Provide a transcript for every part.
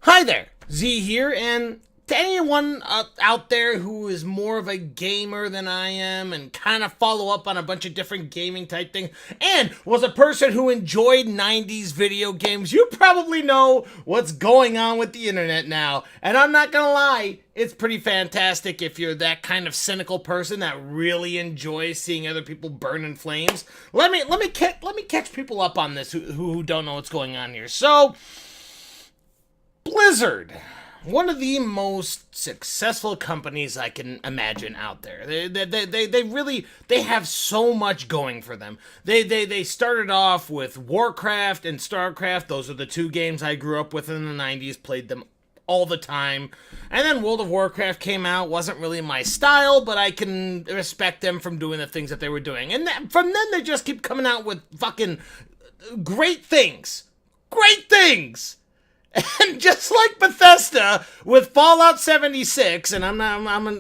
Hi there, Z here, and to anyone out there who is more of a gamer than I am and kind of follow up on a bunch of different gaming type things and was a person who enjoyed 90s video games, you probably know what's going on with the internet now. And I'm not gonna lie, it's pretty fantastic if you're that kind of cynical person that really enjoys seeing other people burn in flames. Let me catch people up on this who don't know what's going on here. So Blizzard, one of the most successful companies I can imagine out there. They have so much going for them. They started off with Warcraft and StarCraft. Those are the two games I grew up with in the 90s, played them all the time. And then World of Warcraft came out, wasn't really my style, but I can respect them from doing the things that they were doing. And from then they just keep coming out with fucking great things. Great things! And just like Bethesda with Fallout 76, and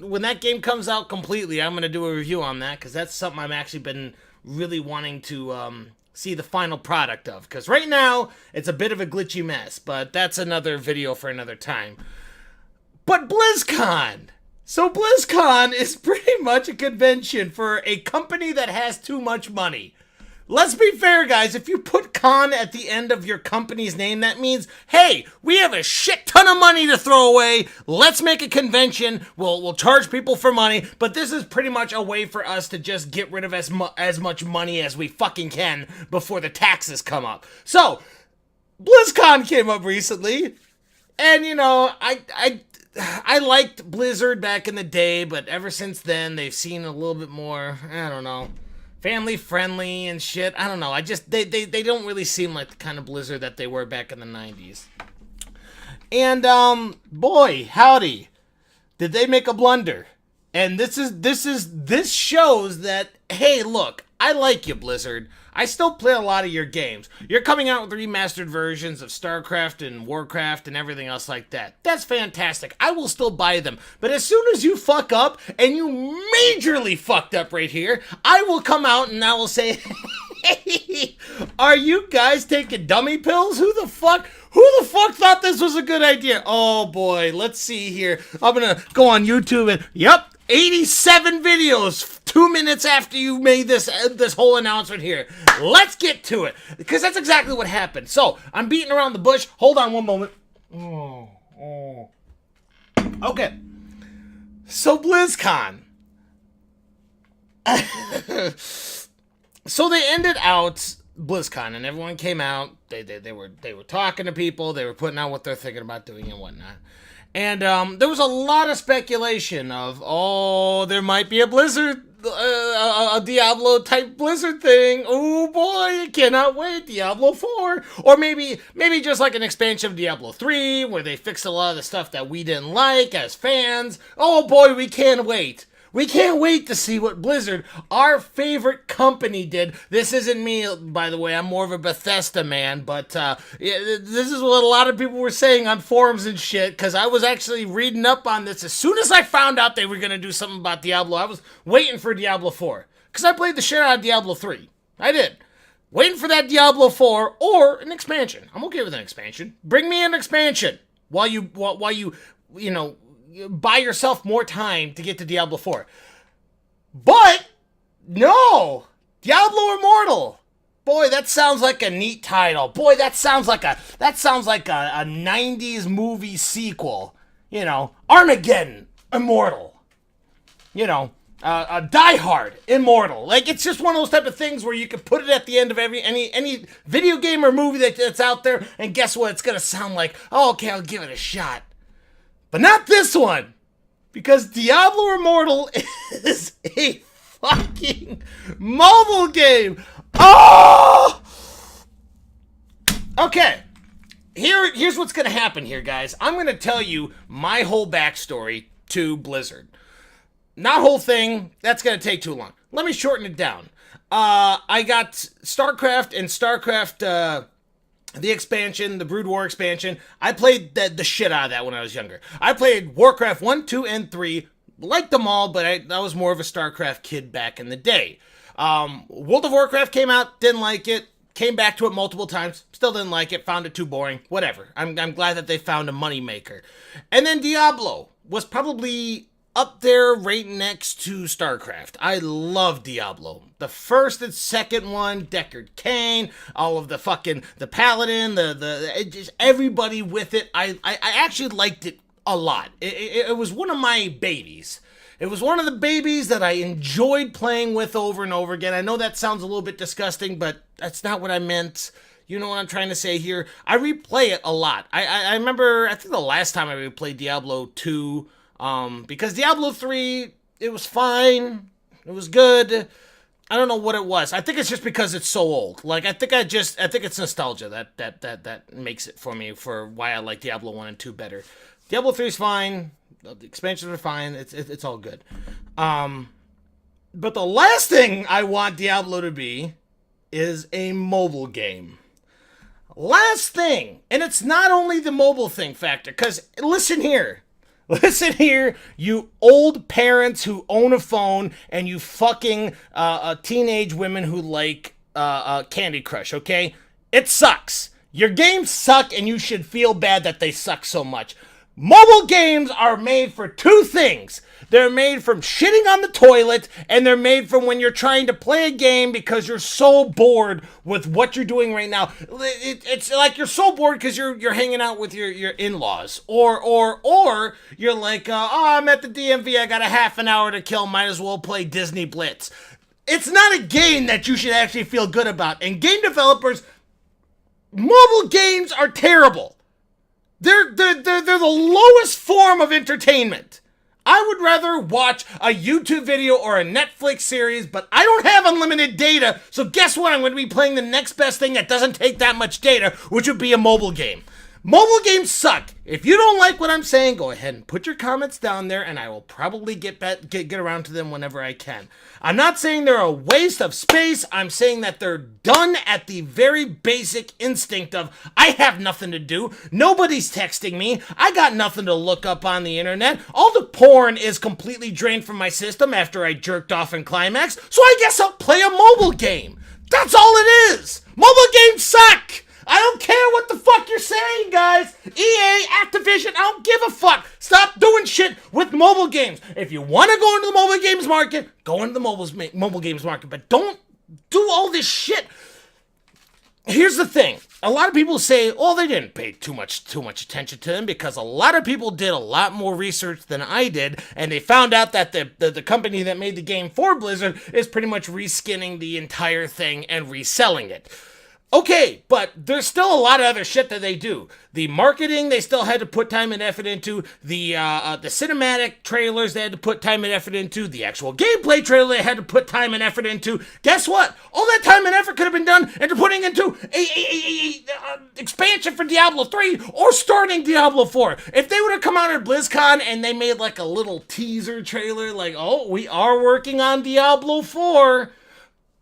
when that game comes out completely, I'm gonna do a review on that because that's something I've actually been really wanting to see the final product of. Because right now it's a bit of a glitchy mess, but that's another video for another time. But BlizzCon. So BlizzCon is pretty much a convention for a company that has too much money. Let's be fair, guys. If you put con at the end of your company's name, that means, hey, we have a shit ton of money to throw away. Let's make a convention. We'll charge people for money. But this is pretty much a way for us to just get rid of as much money as we fucking can before the taxes come up. So, BlizzCon came up recently. And, you know, I liked Blizzard back in the day. But ever since then, they've seen a little bit more, I don't know, family friendly and shit. I don't know. They don't really seem like the kind of Blizzard that they were back in the 90s. And boy, howdy, did they make a blunder. And this shows that, hey, look, I like you, Blizzard. I still play a lot of your games. You're coming out with remastered versions of StarCraft and Warcraft and everything else like that. That's fantastic. I will still buy them. But as soon as you fuck up, and you majorly fucked up right here, I will come out and I will say, hey, are you guys taking dummy pills? Who the fuck thought this was a good idea? Oh boy, let's see here. I'm gonna go on YouTube and, yep, 87 videos 2 minutes after you made this whole announcement here. Let's get to it, because that's exactly what happened. So, I'm beating around the bush. Hold on one moment. Okay. So, BlizzCon. So, they ended out BlizzCon, and everyone came out. They were talking to people. They were putting out what they're thinking about doing and whatnot. And there was a lot of speculation of, oh, there might be a Blizzard, a Diablo type Blizzard thing. Oh boy, I cannot wait. Diablo 4, or maybe just like an expansion of Diablo 3, where they fixed a lot of the stuff that we didn't like as fans. Oh boy, we can't wait. We can't wait to see what Blizzard, our favorite company, did. This isn't me, by the way. I'm more of a Bethesda man, but this is what a lot of people were saying on forums and shit, because I was actually reading up on this. As soon as I found out they were going to do something about Diablo, I was waiting for Diablo 4, because I played the shit out of Diablo 3. I did. Waiting for that Diablo 4 or an expansion. I'm okay with an expansion. Bring me an expansion while you buy yourself more time to get to Diablo 4. But no, Diablo Immortal. Boy, that sounds like a neat title. Boy, that sounds like a 90s movie sequel. You know, Armageddon Immortal. You know, Die Hard Immortal. Like, it's just one of those type of things where you can put it at the end of any video game or movie that's out there, and guess what? It's gonna sound like, oh, okay, I'll give it a shot. But not this one, because Diablo Immortal is a fucking mobile game. Oh! Okay, here's what's going to happen here, guys. I'm going to tell you my whole backstory to Blizzard. Not whole thing, that's going to take too long. Let me shorten it down. I got StarCraft and StarCraft, the expansion, the Brood War expansion. I played the shit out of that when I was younger. I played Warcraft 1, 2, and 3. Liked them all, but I was more of a StarCraft kid back in the day. World of Warcraft came out, didn't like it. came back to it multiple times, still didn't like it, found it too boring, whatever. I'm glad that they found a moneymaker. And then Diablo was probably up there right next to StarCraft. I love Diablo. The first and second one, Deckard Cain, all of the Paladin, just everybody with it. I actually liked it a lot. It was one of my babies. It was one of the babies that I enjoyed playing with over and over again. I know that sounds a little bit disgusting, but that's not what I meant. You know what I'm trying to say here? I replay it a lot. I remember, I think the last time I replayed Diablo 2, because Diablo 3, it was fine. It was good. I don't know what it was. I think it's just because it's so old. Like, I think it's nostalgia that makes it for me, for why I like Diablo 1 and 2 better. Diablo 3 is fine. The expansions are fine. It's all good. But the last thing I want Diablo to be is a mobile game. Last thing. And it's not only the mobile thing factor. Because, listen here. Listen here, you old parents who own a phone and you fucking teenage women who like Candy Crush, okay? It sucks. Your games suck and you should feel bad that they suck so much. Mobile games are made for two things. They're made from shitting on the toilet, and they're made from when you're trying to play a game because you're so bored with what you're doing right now. It's like you're so bored because you're hanging out with your in-laws, or you're like, oh, I'm at the DMV, I got a half an hour to kill, might as well play Disney Blitz. It's not a game that you should actually feel good about. And game developers, mobile games are terrible. They're the lowest form of entertainment. I would rather watch a YouTube video or a Netflix series, but I don't have unlimited data, so guess what? I'm going to be playing the next best thing that doesn't take that much data, which would be a mobile game. Mobile games suck. If you don't like what I'm saying, go ahead and put your comments down there, and I will probably get around to them whenever I can. I'm not saying they're a waste of space. I'm saying that they're done at the very basic instinct of, I have nothing to do. Nobody's texting me. I got nothing to look up on the internet. All the porn is completely drained from my system after I jerked off in Climax, so I guess I'll play a mobile game. That's all it is. Mobile games suck. I don't care what the fuck you're saying, guys. EA, Activision, I don't give a fuck. Stop doing shit with mobile games. If you want to go into the mobile games market, go into the mobile games market. But don't do all this shit. Here's the thing. A lot of people say, oh, they didn't pay too much attention to them because a lot of people did a lot more research than I did, and they found out that the company that made the game for Blizzard is pretty much reskinning the entire thing and reselling it. Okay, but there's still a lot of other shit that they do. The marketing, they still had to put time and effort into. The cinematic trailers, they had to put time and effort into. The actual gameplay trailer, they had to put time and effort into. Guess what? All that time and effort could have been done into putting into a expansion for Diablo 3 or starting Diablo 4. If they would have come out at BlizzCon and they made like a little teaser trailer, like, oh, we are working on Diablo 4.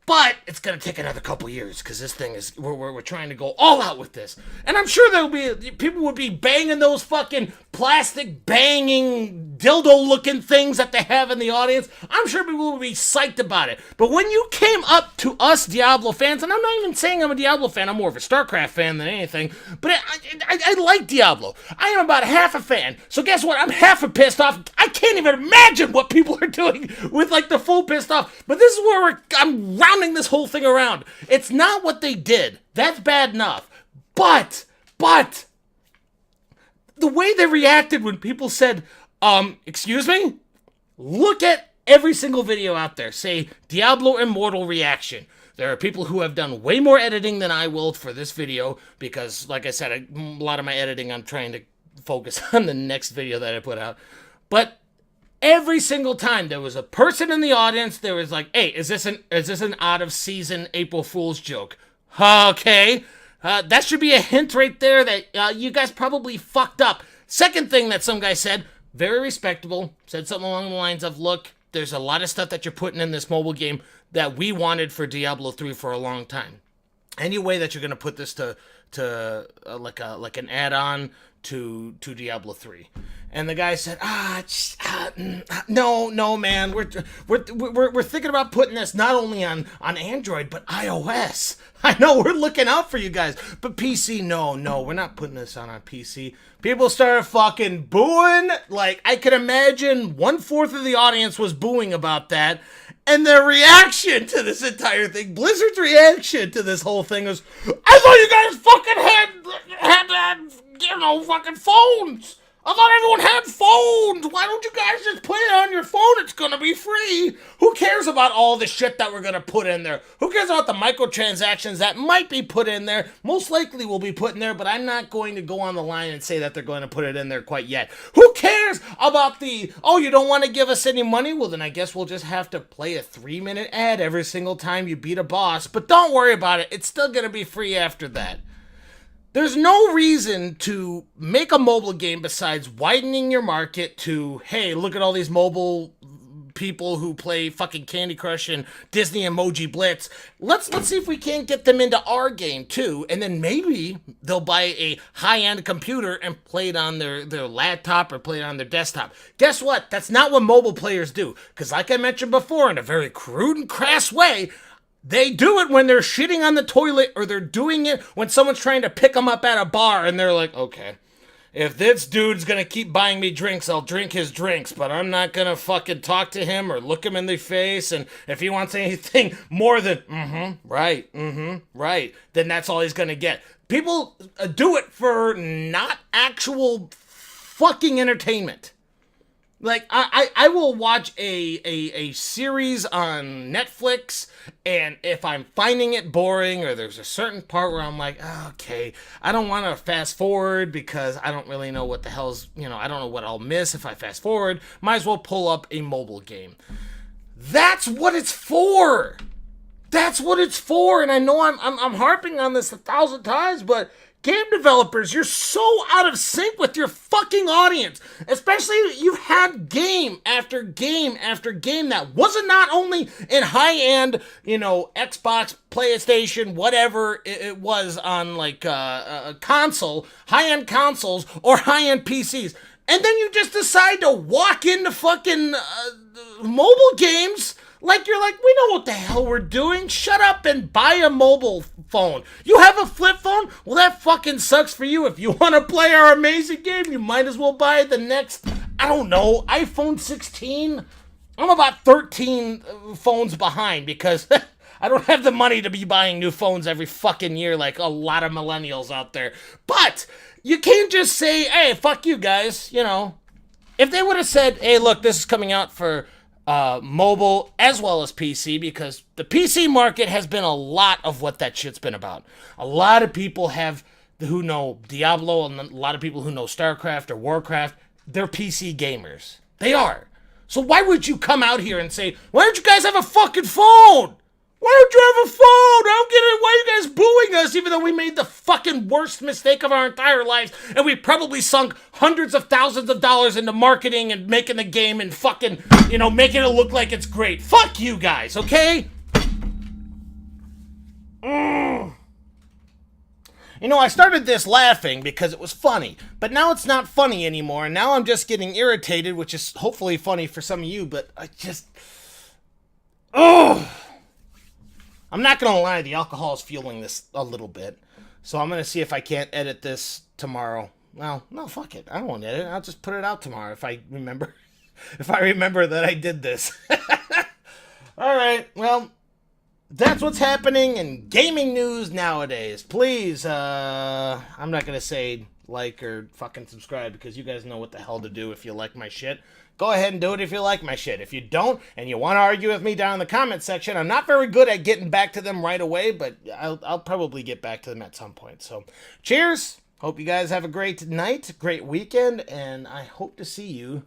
But it's going to take another couple years because this thing is, we're trying to go all out with this. And I'm sure people would be banging those fucking plastic banging dildo looking things that they have in the audience. I'm sure people would be psyched about it. But when you came up to us Diablo fans, and I'm not even saying I'm a Diablo fan, I'm more of a StarCraft fan than anything, but I like Diablo. I am about half a fan. So guess what? I'm half a pissed off. I can't even imagine what people are doing with like the full pissed off. But this is where I'm rounding this whole thing around. It's not what they did. That's bad enough. But the way they reacted when people said, excuse me? Look at every single video out there. Say, Diablo Immortal reaction. There are people who have done way more editing than I will for this video because, like I said, a lot of my editing, I'm trying to focus on the next video that I put out. But every single time there was a person in the audience, there was like, hey, is this an out-of-season April Fool's joke? Okay. That should be a hint right there that you guys probably fucked up. Second thing that some guy said, very respectable, said something along the lines of, look, there's a lot of stuff that you're putting in this mobile game that we wanted for Diablo 3 for a long time. Any way that you're going to put this to like an add-on to Diablo 3. And the guy said, no, man, we're thinking about putting this not only on Android but iOS. I know we're looking out for you guys, but PC, no, we're not putting this on PC. People started fucking booing. Like, I can imagine 1/4 of the audience was booing about that. And their reaction to this entire thing, Blizzard's reaction to this whole thing was, I thought you guys fucking had fucking phones. I thought everyone had phones. Why don't you guys just put it on your phone? It's gonna be free. Who cares about all the shit that we're gonna put in there? Who cares about the microtransactions that might be put in there? Most likely will be put in there, but I'm not going to go on the line and say that they're going to put it in there quite yet. Who cares about you don't want to give us any money? Well, then I guess we'll just have to play a 3-minute ad every single time you beat a boss. But don't worry about it. It's still gonna be free after that. There's no reason to make a mobile game besides widening your market to, hey, look at all these mobile people who play fucking Candy Crush and Disney Emoji Blitz. Let's see if we can't get them into our game too, and then maybe they'll buy a high-end computer and play it on their laptop or play it on their desktop. Guess what? That's not what mobile players do, because like I mentioned before, in a very crude and crass way, they do it when they're shitting on the toilet, or they're doing it when someone's trying to pick them up at a bar, and they're like, okay, if this dude's gonna keep buying me drinks, I'll drink his drinks, but I'm not gonna fucking talk to him or look him in the face, and if he wants anything more than, right, then that's all he's gonna get. People do it for not actual fucking entertainment. Like, I will watch a series on Netflix, and if I'm finding it boring, or there's a certain part where I'm like, okay, I don't want to fast forward because I don't really know what the hell's, I don't know what I'll miss if I fast forward, might as well pull up a mobile game. That's what it's for! That's what it's for, and I know I'm harping on this 1,000 times, but game developers, you're so out of sync with your fucking audience. Especially, you had game after game after game that wasn't not only in high-end, Xbox, PlayStation, whatever it was on, like, a console, high-end consoles, or high-end PCs. And then you just decide to walk into fucking mobile games. Like, you're like, we know what the hell we're doing. Shut up and buy a mobile phone. You have a flip phone? Well, that fucking sucks for you. If you want to play our amazing game, you might as well buy the next, I don't know, iPhone 16? I'm about 13 phones behind because I don't have the money to be buying new phones every fucking year like a lot of millennials out there. But you can't just say, hey, fuck you guys, If they would have said, hey, look, this is coming out for mobile as well as PC, because the PC market has been a lot of what that shit's been about. A lot of people who know Diablo, and a lot of people who know StarCraft or Warcraft, they're PC gamers. They are. So why would you come out here and say, why don't you guys have a fucking phone? Why don't you have a phone? I don't get it. Why are you guys booing us even though we made the fucking worst mistake of our entire lives, and we probably sunk hundreds of thousands of dollars into marketing and making the game and fucking, making it look like it's great. Fuck you guys, okay? I started this laughing because it was funny, but now it's not funny anymore, and now I'm just getting irritated, which is hopefully funny for some of you, but I just... I'm not going to lie, the alcohol is fueling this a little bit. So I'm going to see if I can't edit this tomorrow. Well, no, fuck it. I don't want to edit it. I'll just put it out tomorrow if I remember. If I remember that I did this. All right, well, that's what's happening in gaming news nowadays. Please, I'm not going to say like or fucking subscribe because you guys know what the hell to do if you like my shit. Go ahead and do it if you like my shit. If you don't, and you want to argue with me down in the comment section, I'm not very good at getting back to them right away, but I'll probably get back to them at some point. So, cheers. Hope you guys have a great night, great weekend, and I hope to see you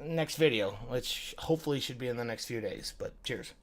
next video, which hopefully should be in the next few days. But cheers.